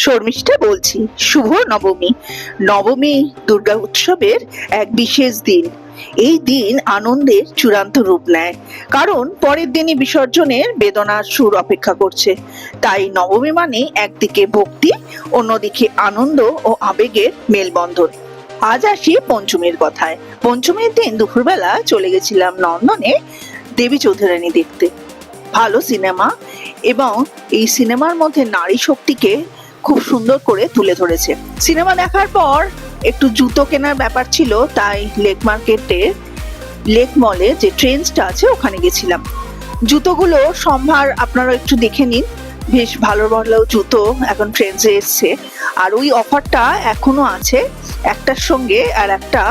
শর্মিষ্ঠা বলছি। শুভ নবমী। নবমী দুর্গা উৎসবের এক বিশেষ দিন। এই দিন আনন্দের চূড়ান্ত রূপ নেয়, কারণ পরের দিনই বিসর্জনের বেদনার সুর অপেক্ষা করছে। তাই নবমী মানে একদিকে ভক্তি, অন্যদিকে আনন্দ ও আবেগের মেলবন্ধন। আজ আসি পঞ্চমীর কথায়। পঞ্চমীর দিন দুপুরবেলা চলে গেছিলাম নন্দনে দেবী চৌধুরানী দেখতে। ভালো সিনেমা, এবং এই সিনেমার মধ্যে নারী শক্তিকে খুব সুন্দর করে তুলে ধরেছে। সিনেমা দেখার পর একটু জুতো কেনার ব্যাপার ছিল, তাই লেক মার্কেটে লেক মলে যে ট্রেন্ডসটা আছে ওখানে গেছিলাম। জুতোগুলো সম্ভার আপনারা একটু দেখে নিন, বেশ ভালো ভালো জুতো এখন ট্রেন্ডসে এসছে। আর ওই অফারটা এখনো আছে, একটার সঙ্গে আর একটা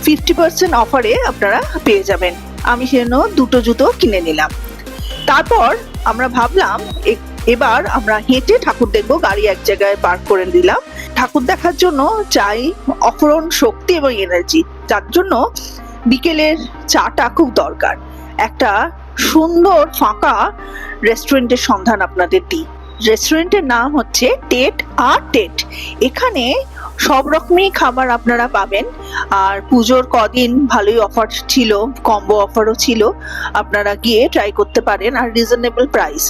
50% অফারে আপনারা পেয়ে যাবেন। আমি সেজন্য দুটো জুতো কিনে নিলাম। তারপর আমরা ভাবলাম এবার আমরা হেঁটে ঠাকুর দেখবো। গাড়ি এক জায়গায় পার্ক করে দিলাম। ঠাকুর দেখার জন্য চাই অপূরণ শক্তি এবং এনার্জি, যার জন্য বিকেলের চাটা খুব দরকার। একটা সুন্দর ফাঁকা রেস্টুরেন্টের সন্ধান আপনাদের দিই। রেস্টুরেন্টের নাম হচ্ছে টেট আর টেট। এখানে সব রকমই খাবার আপনারা পাবেন। আর পুজোর কদিন ভালোই অফার ছিল, কম্বো অফারও ছিল, আপনারা গিয়ে ট্রাই করতে পারেন। আর রিজনেবল প্রাইস।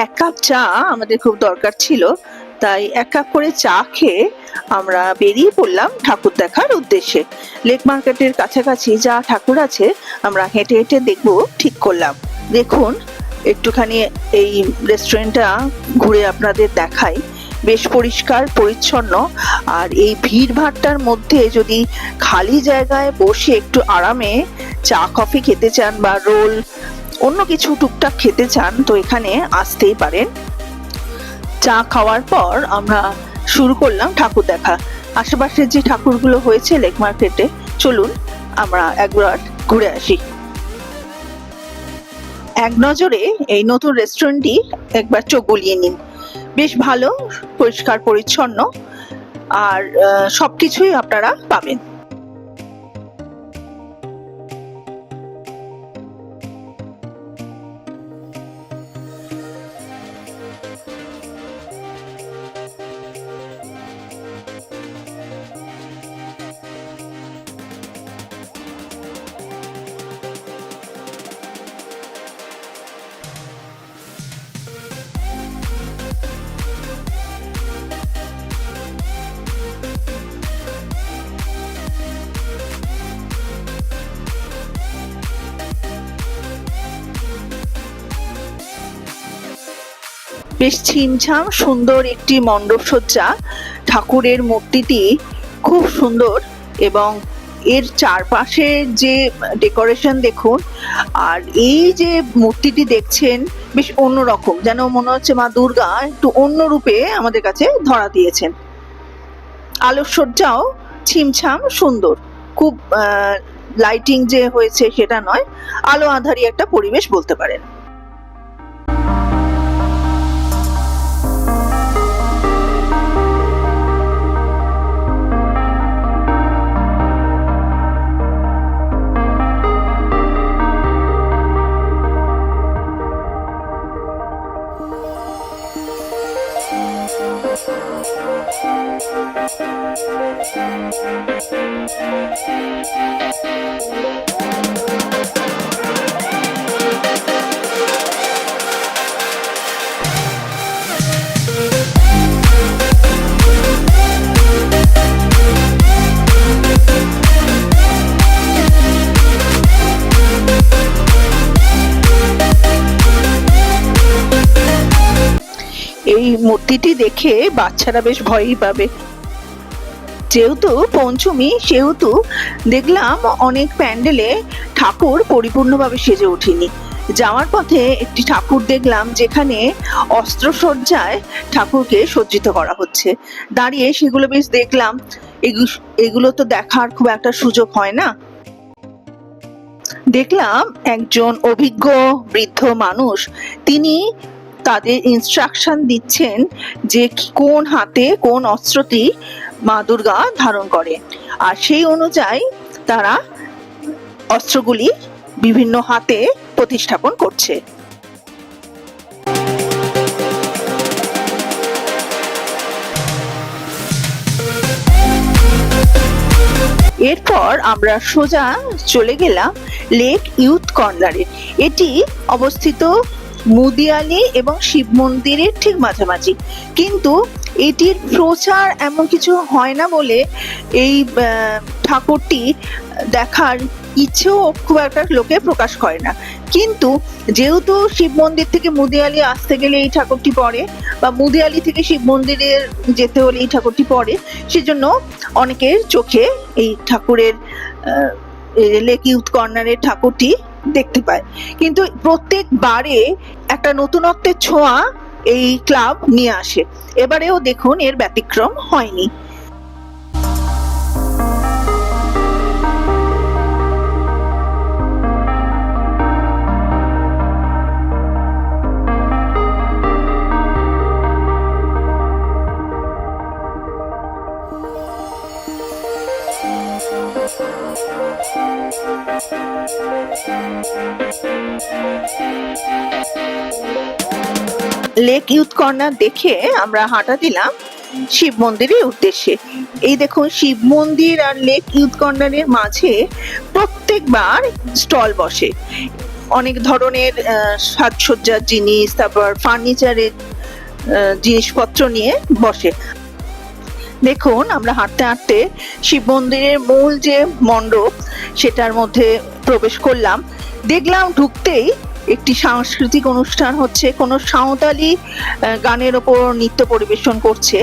এক কাপ চা আমাদের খুব দরকার ছিল, তাই এক কাপ করে চা খেয়ে আমরা বেরিয়ে পড়লাম ঠাকুর দেখার উদ্দেশ্যে। লেক মার্কেটের কাছাকাছি যা ঠাকুর আছে আমরা হেঁটে হেঁটে দেখবো ঠিক করলাম। দেখুন, একটুখানি এই রেস্টুরেন্টটা ঘুরে আপনাদের দেখাই। বেশ পরিষ্কার পরিচ্ছন্ন। আর এই ভিড় ভাট্টার মধ্যে যদি খালি জায়গায় বসে একটু আরামে চা কফি খেতে চান বা রোল অন্য কিছু টুকটাক খেতে চান, তো এখানে আসতেই পারেন। চা খাওয়ার পর আমরা শুরু করলাম ঠাকুর দেখা। আশেপাশে যে ঠাকুরগুলো হয়েছে লেক মার্কেটে, চলুন আমরা একবার ঘুরে আসি। এক নজরে এই নতুন রেস্টুরেন্টটি একবার চোখ বুলিয়ে নিন। বেশ ভালো, পরিষ্কার পরিচ্ছন্ন, আর সবকিছুই আপনারা পাবেন। বেশ ছিমছাম সুন্দর একটি মণ্ডপ সজ্জা। ঠাকুরের মূর্তিটি খুব সুন্দর, এবং এর চারপাশে যে ডেকোরেশন দেখুন। আর এই যে মূর্তিটি দেখছেন বেশ অন্যরকম, যেন মনে হচ্ছে মা দুর্গা একটু অন্য রূপে আমাদের কাছে ধরা দিয়েছেন। আলোকসজ্জাও ছিমছাম সুন্দর, খুব লাইটিং যে হয়েছে সেটা নয়, আলো আঁধারি একটা পরিবেশ বলতে পারেন। এই মূর্তিটি দেখে বাচ্চারা বেশ ভয়ই পাবে। যেহেতু পঞ্চমী, সেহেতু দেখলাম অনেক প্যান্ডেলে ঠাকুর পরিপূর্ণভাবে সেজে ওঠেনি। যাওয়ার পথে একটি ঠাকুর দেখলাম যেখানে অস্ত্রসজ্জায় ঠাকুরকে সজ্জিত করা হচ্ছে। দাঁড়িয়ে সেগুলো বেশ দেখলাম। এগুলো তো দেখার খুব একটা সুযোগ হয় না। দেখলাম একজন অভিজ্ঞ বৃদ্ধ মানুষ, তিনি তাদের ইনস্ট্রাকশন দিচ্ছেন যে কোন হাতে কোন অস্ত্রটি মা দুর্গা ধারণ করে, আর সেই অনুযায়ী তারা অস্ত্রগুলি বিভিন্ন হাতে প্রতিস্থাপন করছে। এরপর আমরা সোজা চলে গেলাম লেক ইউথ কর্নারে। এটি অবস্থিত মুদিয়ালি এবং শিব মন্দিরের ঠিক মাঝামাঝি, কিন্তু এটির প্রচার এমন কিছু হয় না বলে এই ঠাকুরটি দেখার ইচ্ছেও খুব একটা লোকে প্রকাশ করে না। কিন্তু যেহেতু শিব মন্দির থেকে মুদিয়ালি আসতে গেলে এই ঠাকুরটি পড়ে, বা মুদিয়ালি থেকে শিব মন্দিরে যেতে হলে এই ঠাকুরটি পড়ে, সেজন্য অনেকের চোখে এই ঠাকুরের লেক ইউথ কর্নারের ঠাকুরটি দেখতে পায়। কিন্তু প্রত্যেকবারে একটা নতুনত্বের ছোঁয়া এই ক্লাব নিয়ে আসে। এবারেও দেখুন এর ব্যতিক্রম হয়নি। লেক ইউথ কর্নার দেখে আমরা হাঁটা দিলাম শিব মন্দিরের উদ্দেশ্যে। এই দেখুন শিব মন্দির আর লেক ইউথ কর্নারের মাঝে প্রত্যেকবার স্টল বসে, অনেক ধরনের সাজসজ্জার জিনিস, তারপর ফার্নিচারের জিনিসপত্র নিয়ে বসে। দেখুন আমরা হাঁটতে হাঁটতে শিব মন্দিরের মূল যে মণ্ডপ সেটার মধ্যে প্রবেশ করলাম। দেখলাম ঢুকতেই একটি সাংস্কৃতিক অনুষ্ঠান হচ্ছে, কোনো সাঁওতালি গানের ওপর নৃত্য পরিবেশন করছে,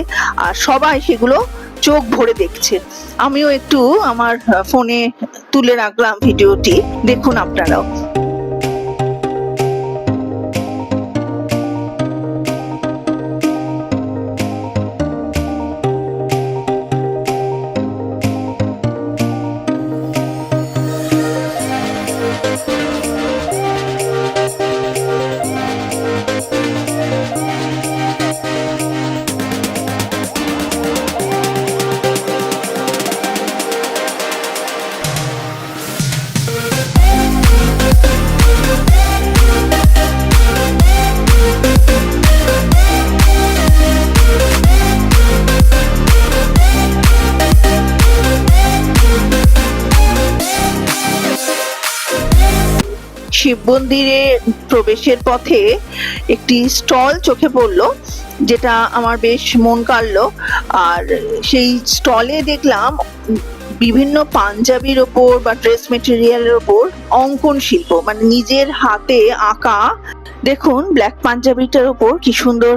আর সবাই সেগুলো চোখ ভরে দেখছে। আমিও একটু আমার ফোনে তুলে রাখলাম ভিডিওটি, দেখুন আপনারাও। শিব মন্দিরে প্রবেশের পথে একটি স্টল চোখে পড়লো, যেটা আমার বেশ মন কাড়লো। আর সেই স্টলে দেখলাম বিভিন্ন পাঞ্জাবির ওপর বা ড্রেস মেটেরিয়ালের ওপর অঙ্কন শিল্প, মানে নিজের হাতে আঁকা। দেখুন ব্ল্যাক পাঞ্জাবিটার ওপর কি সুন্দর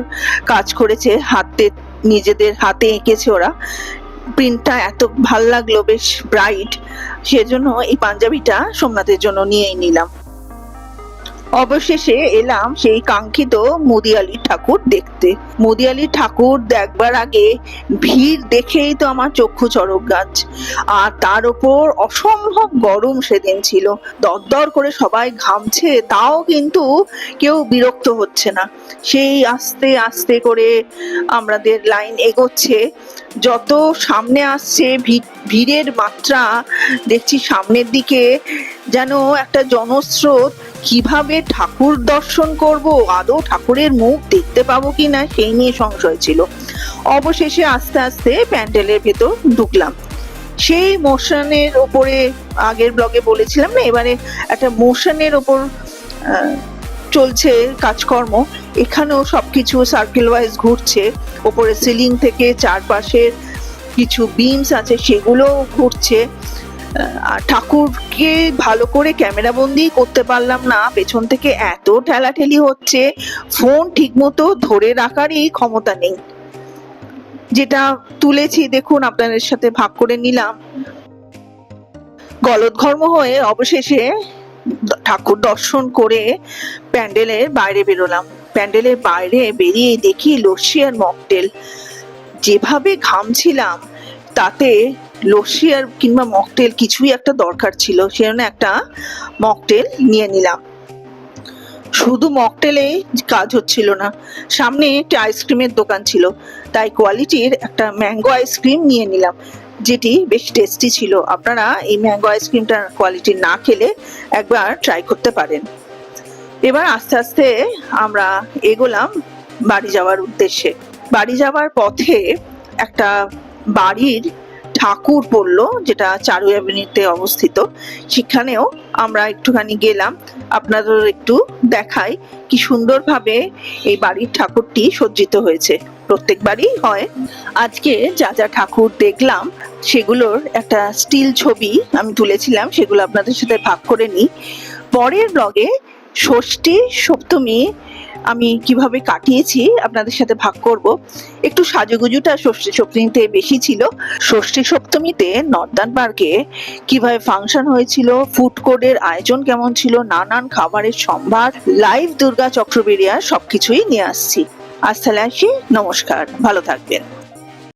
কাজ করেছে, হাতে নিজেদের হাতে এঁকেছে ওরা। প্রিন্টটা এত ভাল লাগলো, বেশ ব্রাইট, সেজন্য এই পাঞ্জাবিটা সোমনাথের জন্য নিয়েই নিলাম। অবশেষে এলাম সেই কাঙ্ক্ষিত মুদিয়ালি ঠাকুর দেখতে। মুদিয়ালি ঠাকুর দেখবার আগে ভিড় দেখেই তো আমার চক্ষু চড়ক গাছ, আর তার উপর অসম্ভব গরম সেদিন ছিল, দরদর করে সবাই ঘামছে, তাও কিন্তু কেউ বিরক্ত হচ্ছে না। সেই আস্তে আস্তে করে আমাদের লাইন এগোচ্ছে, যত সামনে আসছে ভিড়ের মাত্রা দেখছি সামনের দিকে যেন একটা জনস্রোত। কিভাবে ঠাকুর দর্শন করব, আদৌ ঠাকুরের মুখ দেখতে পাবো কিনা সেই নিয়ে সংশয় ছিল। অবশেষে আস্তে আস্তে প্যান্ডেলের ভেতর ঢুকলাম। সেই মোশনের ওপরে আগের ব্লগে বলেছিলাম না, এবারে একটা মোশনের ওপর চলছে কাজকর্ম। এখানেও সবকিছু সার্কেল ওয়াইজ ঘুরছে, ওপরে সিলিং থেকে চারপাশের কিছু বিমস আছে সেগুলো ঘুরছে। আর ঠাকুরকে ভালো করে ক্যামেরা বন্দি করতে পারলাম না, পেছন থেকে এত ঠেলাঠেলি হচ্ছে, ফোন ঠিক মতো ধরে রাখারই ক্ষমতা নেই। যেটা তুলেছি দেখুন আপনাদের সাথে ভাগ করে নিলাম। গলদঘর্ম হয়ে অবশেষে ঠাকুর দর্শন করে প্যান্ডেলের বাইরে বেরোলাম। প্যান্ডেলের বাইরে বেরিয়ে দেখি লস্যি আর মকটেল। যেভাবে ঘামছিলাম তাতে লস্যি আর কিংবা মকটেল কিছুই একটা দরকার ছিল, সেজন্য একটা মকটেল নিয়ে নিলাম। শুধু মকটেলে কাজ হচ্ছিল না, সামনে একটা আইসক্রিমের দোকান ছিল, তাই কোয়ালিটির একটা ম্যাঙ্গো আইসক্রিম নিয়ে নিলাম। যেটি বেশ টেস্টি ছিল। আপনারা এই ম্যাঙ্গো আইসক্রিমটার কোয়ালিটি না খেলে একবার ট্রাই করতে পারেন। এবার আস্তে আস্তে আমরা এগোলাম বাড়ি যাওয়ার উদ্দেশ্যে। বাড়ি যাওয়ার পথে একটা বাড়ির ঠাকুর পড়লো, যেটা চারু অ্যাভিনিউতে অবস্থিত। সেখানেও আমরা একটুখানি গেলাম, আপনাদের একটু দেখাই কি সুন্দরভাবে এই বাড়ির ঠাকুরটি সজ্জিত হয়েছে। প্রত্যেকবারই হয়। আজকে যা যা ঠাকুর দেখলাম সেগুলোর একটা স্টিল ছবি আমি তুলেছিলাম, সেগুলো আপনাদের সাথে ভাগ করে নিই। পরের ব্লগে ষষ্ঠী সপ্তমী আমি কিভাবে কাটিয়েছি আপনাদের সাথে ভাগ করব। একটু সাজুগুজুটা ষষ্ঠী সপ্তমীতে বেশি ছিল। ষষ্ঠী সপ্তমীতে নর্দান পার্কে কিভাবে ফাংশন হয়েছিল, ফুড কোর্টের আয়োজন কেমন ছিল, নানান খাবারের সম্ভার, লাইভ দুর্গা চক্রবেড়িয়া সবকিছুই নিয়ে আসছি। আজ তাহলে আসি, নমস্কার, ভালো থাকবেন।